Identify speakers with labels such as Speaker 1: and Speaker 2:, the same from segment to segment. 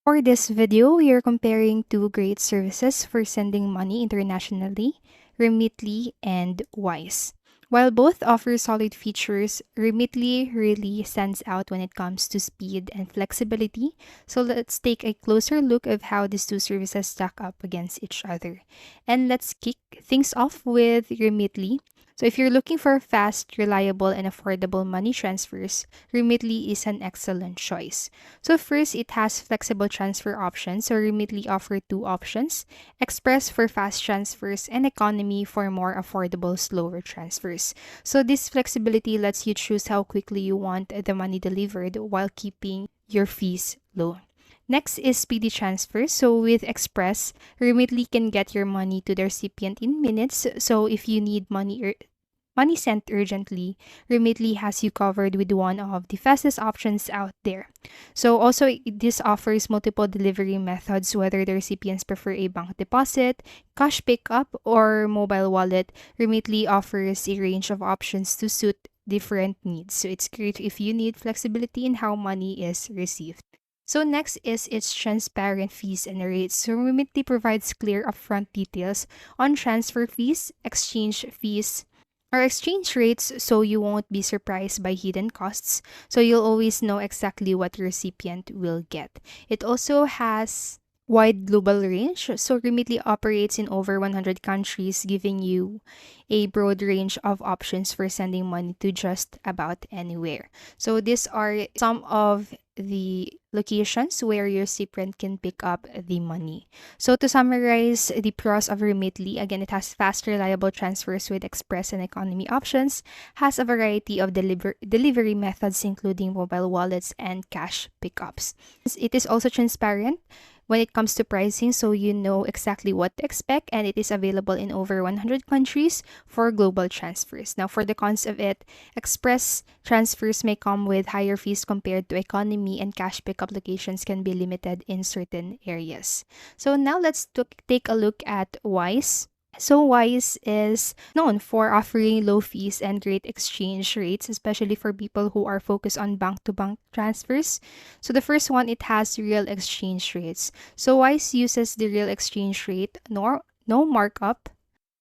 Speaker 1: For this video, we are comparing two great services for sending money internationally, Remitly and Wise. While both offer solid features, Remitly really stands out when it comes to speed and flexibility. So let's take a closer look of how these two services stack up against each other. And let's kick things off with Remitly. So if you're looking for fast, reliable, and affordable money transfers, Remitly is an excellent choice. So first, it has flexible transfer options. So Remitly offer two options: Express for fast transfers and Economy for more affordable, slower transfers. So this flexibility lets you choose how quickly you want the money delivered while keeping your fees low. Next is speedy transfer. So with Express, Remitly can get your money to the recipient in minutes. So if you need money sent urgently, Remitly has you covered with one of the fastest options out there. So also this offers multiple delivery methods, whether the recipients prefer a bank deposit, cash pickup, or mobile wallet. Remitly offers a range of options to suit different needs. So it's great if you need flexibility in how money is received. So next is its transparent fees and rates. So Remitly provides clear upfront details on transfer fees, exchange fees, or exchange rates, so you won't be surprised by hidden costs. So you'll always know exactly what the recipient will get. It also has wide global range. So Remitly operates in over 100 countries, giving you a broad range of options for sending money to just about anywhere. So these are some of the locations where your recipient can pick up the money. So to summarize the pros of Remitly, again, it has fast, reliable transfers with express and economy options, has a variety of delivery methods including mobile wallets and cash pickups. It is also transparent when it comes to pricing, so you know exactly what to expect, and it is available in over 100 countries for global transfers. Now, for the cons of it, express transfers may come with higher fees compared to economy, and cash pickup locations can be limited in certain areas. So now let's take a look at Wise. So Wise is known for offering low fees and great exchange rates, especially for people who are focused on bank-to-bank transfers. So the first one, it has real exchange rates. So Wise uses the real exchange rate, nor no markup.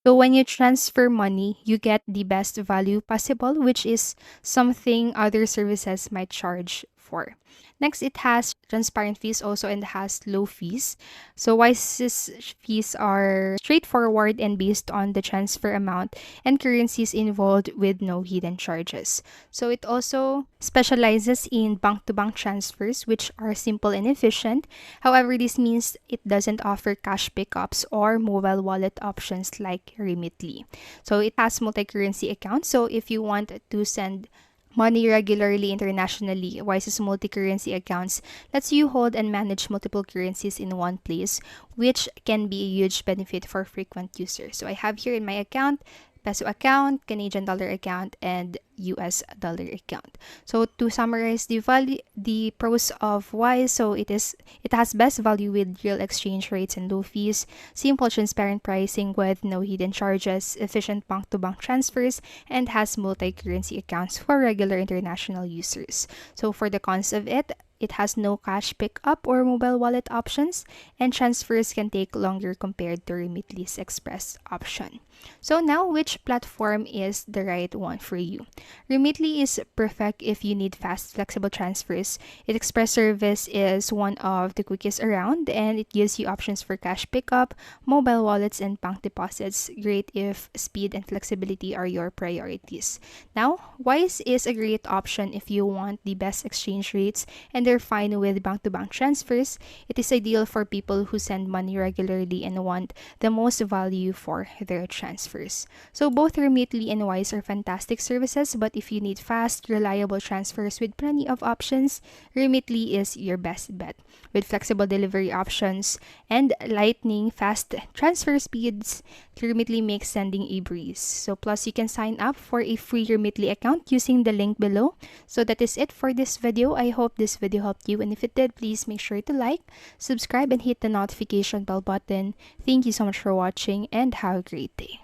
Speaker 1: So when you transfer money, you get the best value possible, which is something other services might charge for. Next, it has transparent fees also and has low fees. So Wise's fees are straightforward and based on the transfer amount and currencies involved with no hidden charges. So it also specializes in bank-to-bank transfers, which are simple and efficient. However, this means it doesn't offer cash pickups or mobile wallet options like Remitly. So it has multi-currency accounts. So if you want to send money regularly internationally, Wise's multi-currency accounts lets you hold and manage multiple currencies in one place, which can be a huge benefit for frequent users. So I have here in my account peso account, Canadian dollar account, and US dollar account. So to summarize the pros of Wise, so it has best value with real exchange rates and low fees, simple transparent pricing with no hidden charges, efficient bank-to-bank transfers, and has multi-currency accounts for regular international users. So for the cons of it, it has no cash pickup or mobile wallet options, and transfers can take longer compared to Remitly's Express option. So now, which platform is the right one for you? Remitly is perfect if you need fast, flexible transfers. Its Express service is one of the quickest around, and it gives you options for cash pickup, mobile wallets, and bank deposits. Great if speed and flexibility are your priorities. Now, Wise is a great option if you want the best exchange rates and they're fine with bank-to-bank transfers. It is ideal for people who send money regularly and want the most value for their transfers. So both Remitly and Wise are fantastic services, but if you need fast, reliable transfers with plenty of options, Remitly is your best bet. With flexible delivery options and lightning fast transfer speeds, Remitly makes sending a breeze. So plus you can sign up for a free Remitly account using the link below. So that is it for this video. I hope this video helped you, and if it did, please make sure to like, subscribe, and hit the notification bell button. Thank you so much for watching, and have a great day.